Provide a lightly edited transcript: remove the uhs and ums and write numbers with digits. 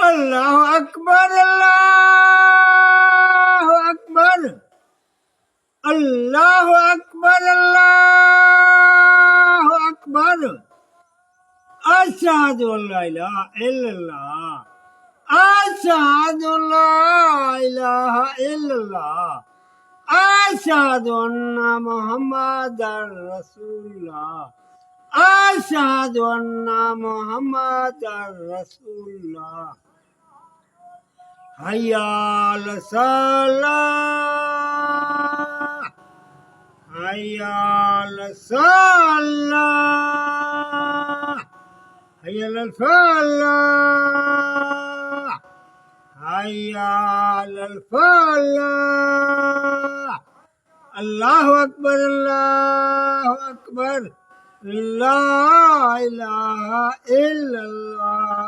अल्लाहु अकबर अल्लाहु अकबर अल्लाहु अकबर अल्लाहु अकबर अशहदु अल्ला इलाहा इल्लल्लाह अशहदु अल्ला इलाहा इल्लल्लाह अशहदु अन्ना मुहम्मदर रसूलुल्लाह अशहदु अन्ना मुहम्मदर रसूलुल्लाह हय्या अला सलाह हय्या अला सलाह हय्या अला फलाह हय्या अला फलाह अल्लाहु अकबर ला इलाहा इल्लल्लाह।